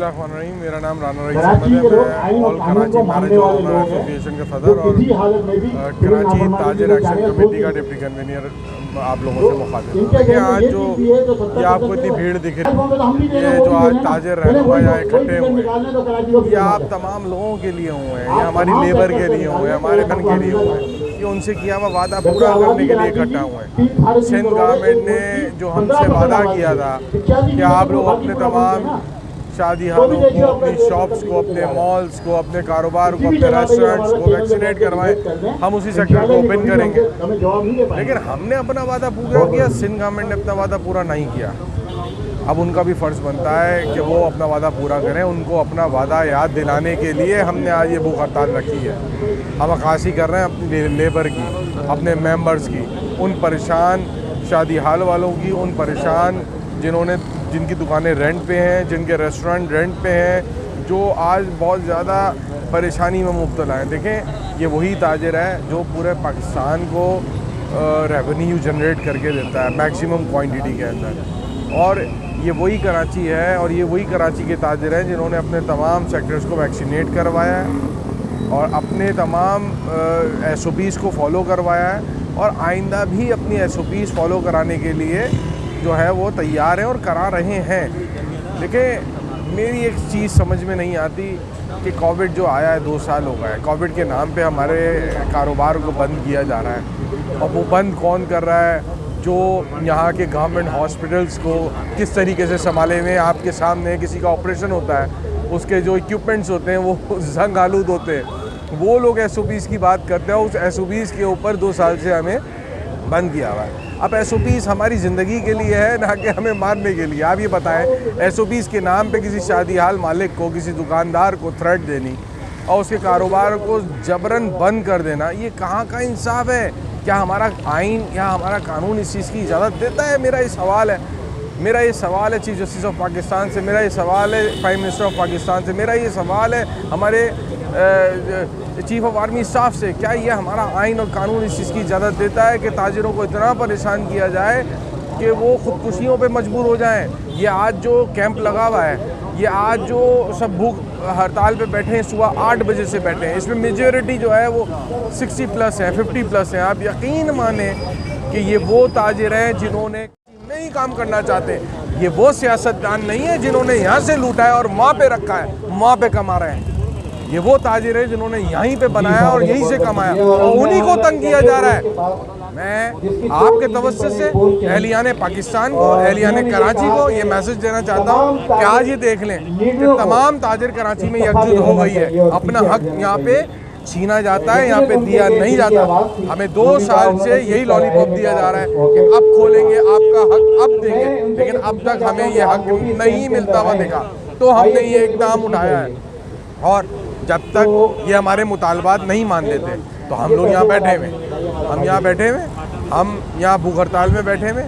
बिस्मिल्लाहिर्रहमानिर्रहीम। मेरा नाम राना रईस अहमद है। मैं all Karachi marriage owner association का सदर और कराची ताजिर एक्शन कमेटी का डिप्टी कन्वीनर आप लोगों से मुखातिब। देखिए, आज जो ये आपको इतनी भीड़ दिख रही है, ये जो आज ताजिर रहनुमा यहाँ इकट्ठे हुए हैं, ये आप तमाम लोगों के लिए हुए हैं, ये हमारी लेबर के लिए हुए हैं, हमारे धन के लिए हुए हैं, ये उनसे किया हुआ वादा पूरा करने के लिए इकट्ठा हुए हैं। सिंध गवर्नमेंट ने जो हमसे वादा किया था कि आप लोग अपने तमाम शादी हालों को, अपनी शॉप्स को, अपने मॉल्स को, अपने कारोबार को, अपने रेस्टोरेंट्स को वैक्सीनेट करवाएं, हम उसी सेक्टर को ओपन करेंगे। लेकिन हमने अपना वादा पूरा किया, सिंध गवर्नमेंट ने अपना वादा पूरा नहीं किया। अब उनका भी फ़र्ज़ बनता है कि वो अपना वादा पूरा करें। उनको अपना वादा याद दिलाने के लिए हमने आज ये भूख हड़ताल रखी है। हम अक्कासी कर रहे हैं अपनी लेबर की, अपने मेंबर्स की, उन परेशान शादी हाल वालों की, उन परेशान जिनकी दुकानें रेंट पे हैं, जिनके रेस्टोरेंट रेंट पे हैं, जो आज बहुत ज़्यादा परेशानी में मुब्तला हैं। देखें, ये वही ताजिर है जो पूरे पाकिस्तान को रेवेन्यू जनरेट करके देता है मैक्सिमम क्वांटिटी के अंदर, और ये वही कराची है और ये वही कराची के ताजिर हैं जिन्होंने अपने तमाम सेक्टर्स को वैक्सीनेट करवाया है और अपने तमाम SOPs को फॉलो करवाया है, और आइंदा भी अपनी SOPs फॉलो कराने के लिए जो है वो तैयार हैं और करा रहे हैं। लेकिन मेरी एक चीज़ समझ में नहीं आती कि कोविड जो आया है 2 साल हो गए, कोविड के नाम पे हमारे कारोबार को बंद किया जा रहा है, और वो बंद कौन कर रहा है? जो यहाँ के गवर्नमेंट हॉस्पिटल्स को किस तरीके से संभाले हुए, आपके सामने किसी का ऑपरेशन होता है, उसके जो इक्विपमेंट्स होते हैं वो जंग आलूद होते हैं, वो लोग SOPs की बात करते हैं। उस SOPs के ऊपर 2 साल से हमें बंद किया हुआ है। अब SOPs हमारी ज़िंदगी के लिए है, ना कि हमें मारने के लिए। आप ये बताएं, SOPs के नाम पे किसी शादी हाल मालिक को, किसी दुकानदार को थ्रेट देनी और उसके कारोबार को जबरन बंद कर देना, ये कहाँ का इंसाफ है? क्या हमारा आइन या हमारा कानून इस चीज़ की इजाज़त देता है? मेरा ये सवाल है। मेरा ये सवाल है चीफ जस्टिस ऑफ पाकिस्तान से, मेरा ये सवाल है प्राइम मिनिस्टर ऑफ पाकिस्तान से, मेरा ये सवाल है हमारे चीफ ऑफ आर्मी स्टाफ से। क्या ये हमारा आइन और कानून इस चीज़ की इजाज़त देता है कि ताजिरों को इतना परेशान किया जाए कि वो ख़ुदकुशियों पे मजबूर हो जाएं? ये आज जो कैंप लगा हुआ है, ये आज जो सब भूख हड़ताल पे बैठे हैं, सुबह 8 बजे से बैठे हैं, इसमें मेजॉरिटी जो है वो 60+ है, 50+ हैं। आप यकीन माने कि ये वो ताजिर हैं जिन्होंने नहीं काम करना चाहते। ये वो सियासतदान नहीं है जिन्होंने यहाँ से लूटा है और वहाँ पे रखा है, वहाँ पे कमा रहे हैं। ये वो ताजिर है जिन्होंने यहीं पे बनाया और यहीं से कमाया, और उन्हीं को तंग किया जा रहा है। मैं आपके तवज्जुह से अहलियाने पाकिस्तान को, अहलियाने कराची को ये मैसेज देना चाहता हूँ कि आज ये देख लें कि तमाम ताजिर कराची में यकजुट हो गई है। अपना हक यहाँ पे छीना जाता है, यहाँ पे दिया नहीं जाता। हमें 2 साल से यही लॉलीपॉप दिया जा रहा है कि अब खोलेंगे, आपका हक अब देंगे, लेकिन अब तक हमें ये हक नहीं मिलता हुआ देखा। तो हमने ये इक़दाम उठाया है, और जब तक ये हमारे मुतालबात नहीं मान लेते तो हम लोग यहाँ बैठे हुए, हम यहाँ भूख हड़ताल में बैठे हुए,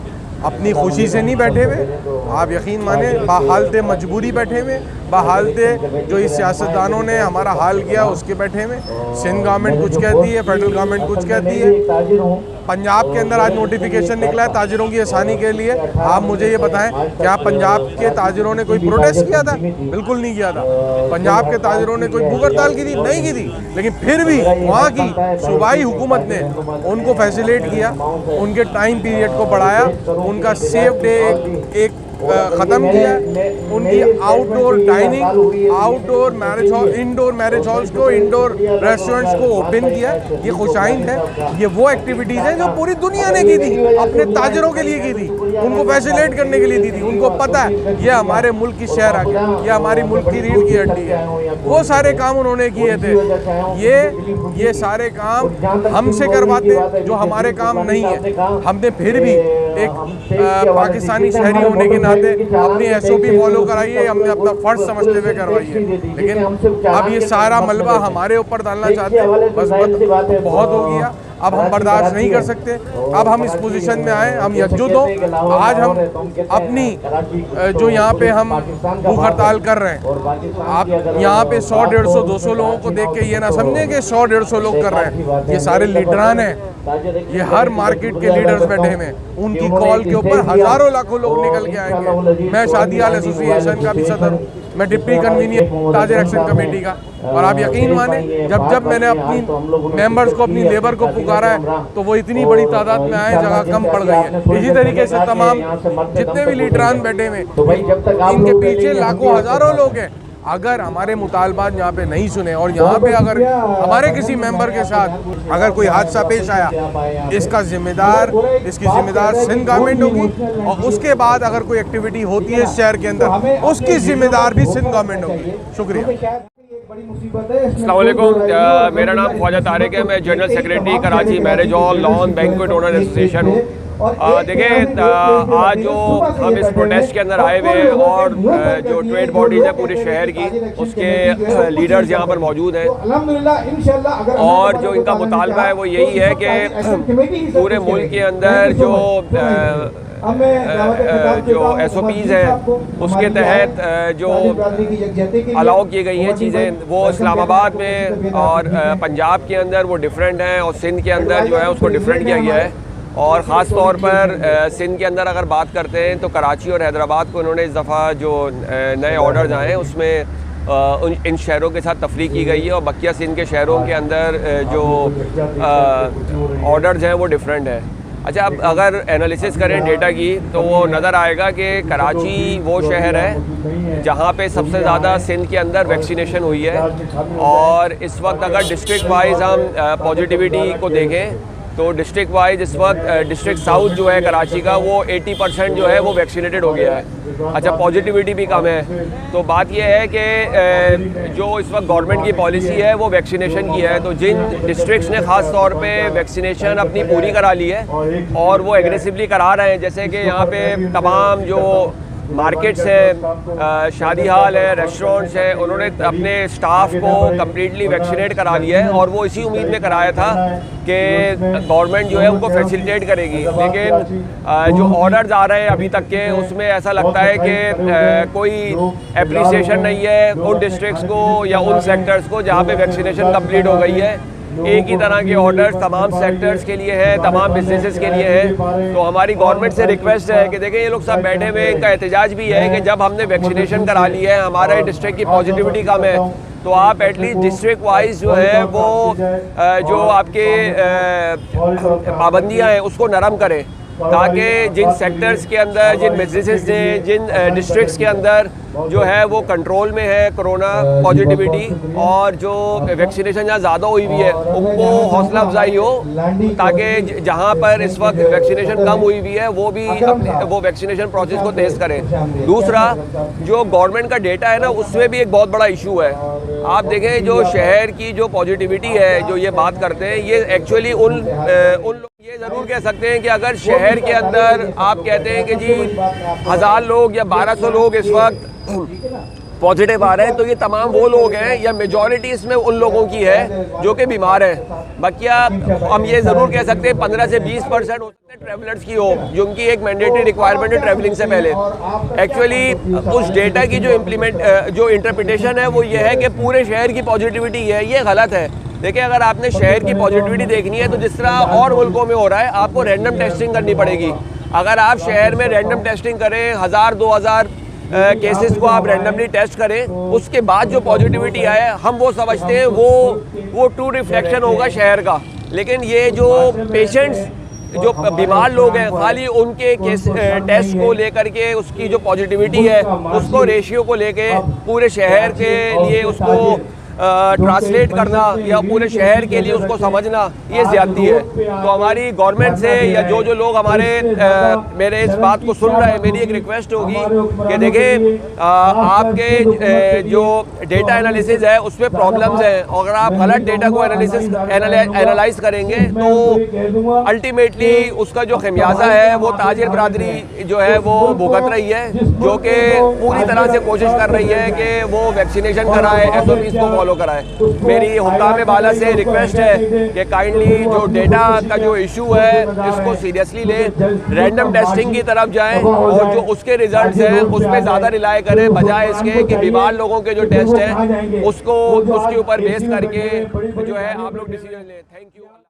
अपनी खुशी से नहीं बैठे हुए। आप यकीन माने बाहालते मजबूरी बैठे हुए, बाहालते जो इस सियासतदानों ने हमारा हाल किया उसके बैठे हुए। सिंध गवर्नमेंट कुछ कहती है, फेडरल गवर्नमेंट कुछ कहती है। पंजाब के अंदर आज नोटिफिकेशन निकला है ताजिरों की आसानी के लिए। आप मुझे ये बताएं, क्या पंजाब के ताजिरों ने कोई प्रोटेस्ट किया था? बिल्कुल नहीं किया था। पंजाब के ताजिरों ने कोई भूख हड़ताल की थी? नहीं की थी। लेकिन फिर भी वहाँ की सूबाई हुकूमत ने उनको फैसिलिटेट किया, उनके टाइम पीरियड को बढ़ाया, उनका सेफ डे एक ख़त्म किया, उनकी outdoor dining, outdoor marriage hall, indoor marriage halls को, इंडोर रेस्टोरेंट्स को ओपन किया। ये खुशाइंद है। ये वो एक्टिविटीज़ हैं जो पूरी दुनिया ने की थी, अपने ताजिरों के लिए की थी, उनको फैसिलिटेट करने के लिए दी थी। उनको पता है ये हमारे मुल्क की शहर आ गया, ये हमारी मुल्क की रीढ़ की हड्डी है। वो सारे काम उन्होंने किए थे। ये सारे काम हमसे करवाते जो हमारे काम नहीं है। हमने फिर भी एक पाकिस्तानी शहरी होने के अपनी SOP फॉलो कराइए, हमने अपना फर्ज समझते हुए करवाइए। लेकिन अब ये सारा मलबा हमारे ऊपर डालना चाहते हैं, बस बहुत हो गया। अब हम बर्दाश्त नहीं कर सकते। अब हम इस पोजीशन में आए, हम एकजुट हों। आज हम अपनी जो यहाँ पे हम भूख हड़ताल कर रहे हैं, आप यहाँ पे 100, 150, 200 लोगों को देख के ये ना समझें कि 100, 150 लोग कर रहे हैं। ये सारे लीडरान हैं, ये हर मार्केट के लीडर्स बैठे हुए हैं। उनकी कॉल के ऊपर हज़ारों लाखों लोग निकल के आएंगे। मैं शादी हाल एसोसिएशन का भी सदर हूँ। मैं डिप्टी कन्वीनियर ताजिर एक्शन कमेटी का। और आप यकीन माने, जब मैंने अपनी मेंबर्स को, अपनी लेबर को पुकारा है तो वो इतनी बड़ी तादाद में आए, जगह कम पड़ गई है। इसी तरीके से तमाम जितने भी लीडरान बैठे हुए, इनके पीछे लाखों हज़ारों लोग हैं। अगर हमारे मुतालबात यहाँ पे नहीं सुने और यहाँ पे अगर हमारे किसी मेंबर के साथ अगर कोई हादसा पेश आया, इसकी जिम्मेदार सिंध गवर्नमेंट होगी। और उसके बाद अगर कोई एक्टिविटी होती है इस शहर के अंदर, उसकी जिम्मेदार भी सिंध गवर्नमेंट होगी। शुक्रिया। अस्सलाम वालेकुम, मेरा नाम ख्वाजा तारिक है। मैं general secretary Karachi marriage hall lawn banquet owner association हूँ। देखिए, आज जो हम इस प्रोटेस्ट के अंदर आए हुए और जो ट्रेड बॉडीज़ है पूरे शहर की, उसके लीडर्स यहाँ पर मौजूद हैं और जो इनका मुतालबा है वो यही है कि पूरे मुल्क के अंदर जो SOPs हैं उसके तहत जो अलाउ की गई हैं चीज़ें, वो इस्लामाबाद में और पंजाब के अंदर वो डिफरेंट हैं और सिंध के अंदर जो है उसको डिफरेंट किया गया है। और ख़ास तौर पर सिंध के अंदर अगर बात करते हैं तो कराची और हैदराबाद को उन्होंने इस दफ़ा जो नए ऑर्डर्स आए हैं उसमें इन शहरों के साथ तफरीक की गई है और बकिया सिंध के शहरों के अंदर जो ऑर्डर्स हैं वो डिफरेंट है। अच्छा, अब अगर एनालिसिस करें डेटा की तो वो नज़र आएगा कि कराची वो शहर है जहाँ पे सबसे ज़्यादा सिंध के अंदर वैक्सीनेशन हुई है। और इस वक्त अगर डिस्ट्रिक्ट वाइज हम पॉजिटिविटी को देखें तो डिस्ट्रिक्ट वाइज इस वक्त डिस्ट्रिक्ट साउथ जो है कराची का, वो 80% जो है वो वैक्सीनेटेड हो गया है। अच्छा, पॉजिटिविटी भी कम है। तो बात यह है कि जो इस वक्त गवर्नमेंट की पॉलिसी है वो वैक्सीनेशन की है। तो जिन डिस्ट्रिक्ट्स ने ख़ास तौर पे वैक्सीनेशन अपनी पूरी करा ली है और वो एग्रेसिवली करा रहे हैं, जैसे कि यहाँ पे तमाम जो मार्केट्स हैं, शादी हाल है, रेस्टोरेंट्स हैं, उन्होंने अपने स्टाफ को कम्प्लीटली वैक्सीनेट करा लिया है और वो इसी उम्मीद में कराया था कि गवर्नमेंट जो है उनको फैसिलिटेट करेगी। लेकिन जो ऑर्डर्स आ रहे हैं अभी तक के, उसमें ऐसा लगता है कि कोई एप्रिसिएशन नहीं है उन डिस्ट्रिक्ट्स को या उन सेक्टर्स को जहाँ पे वैक्सीनेशन कंप्लीट हो गई है। एक ही तरह के ऑर्डर्स तमाम सेक्टर्स के लिए है, तमाम बिजनेसेस के लिए है। तो हमारी गवर्नमेंट से रिक्वेस्ट है कि देखिए, ये लोग सब बैठे हुए, इनका एहतजाज भी है कि जब हमने वैक्सीनेशन करा ली है, हमारे डिस्ट्रिक्ट की पॉजिटिविटी कम है, तो आप एटलीस्ट डिस्ट्रिक्ट वाइज जो है वो जो आपके पाबंदियाँ हैं उसको नरम करें, ताकि जिन सेक्टर्स के अंदर, जिन बिजनेसेस ने, जिन डिस्ट्रिक्ट्स के अंदर जो है वो कंट्रोल में है कोरोना पॉजिटिविटी और जो वैक्सीनेशन जहाँ ज़्यादा हुई हुई है उनको हौसला अफजाई हो, ताकि जहाँ पर इस वक्त वैक्सीनेशन कम हुई हुई है वो भी अपने वो वैक्सीनेशन प्रोसेस को तेज़ करें। दूसरा, जो गवर्नमेंट का डेटा है ना, उसमें भी एक बहुत बड़ा इशू है। आप देखें, जो शहर की जो पॉजिटिविटी है, जो ये बात करते हैं, ये एक्चुअली उन लोग ये ज़रूर कह सकते हैं कि अगर शहर के अंदर आप कहते हैं कि जी 1000 लोग या 1200 लोग इस वक्त पॉजिटिव आ रहे हैं, तो ये तमाम वो लोग हैं या मेजॉरिटी इसमें उन लोगों की है जो कि बीमार हैं। बकिया हम ये ज़रूर कह सकते हैं 15 से 20% हो सकते हैं ट्रैवलर्स की हो, जो उनकी एक मैंडेटरी रिक्वायरमेंट है ट्रैवलिंग से पहले। एक्चुअली उस डेटा की जो इंटरप्रिटेशन है वो ये है कि पूरे शहर की पॉजिटिविटी है, ये गलत है। देखिए, अगर आपने शहर की पॉजिटिविटी देखनी है तो जिस तरह और मुल्कों में हो रहा है, आपको रैंडम टेस्टिंग करनी पड़ेगी। अगर आप शहर में रैंडम टेस्टिंग करें, 1000-2000 केसेस को आप रैंडमली टेस्ट करें, उसके बाद जो पॉजिटिविटी आए, हम वो समझते हैं वो ट्रू रिफ्लेक्शन होगा शहर का। लेकिन ये जो पेशेंट्स, जो बीमार लोग हैं, खाली उनके केस टेस्ट को लेकर के उसकी जो पॉजिटिविटी है उसको रेशियो को लेके पूरे शहर के लिए उसको ट्रांसलेट करना या पूरे शहर के लिए उसको समझना, ये ज़्यादती है। तो हमारी गवर्नमेंट से या जो लोग हमारे मेरे इस बात को सुन रहे हैं, मेरी एक रिक्वेस्ट होगी कि देखें, आपके जो डेटा एनालिसिस है उसमें प्रॉब्लम्स हैं। अगर आप गलत डेटा को एनालाइज करेंगे तो अल्टीमेटली उसका जो खमियाजा है वो ताजिर बरादरी जो है वो भुगत रही है, जो कि पूरी तरह से कोशिश कर रही है कि वो वैक्सीनेशन कराए, SOPs को फॉलो कराए। मेरी हुक्काम बाला से रिक्वेस्ट है कि काइंडली जो डेटा का जो इशू है इसको सीरियसली ले, रैंडम टेस्टिंग की तरफ जाएं और जो उसके रिजल्ट्स हैं उस पर ज़्यादा रिलाय करें, बजाय इसके कि बीमार लोगों के जो टेस्ट हैं उसके ऊपर बेस करके जो है आप लोग डिसीजन लें। Thank you.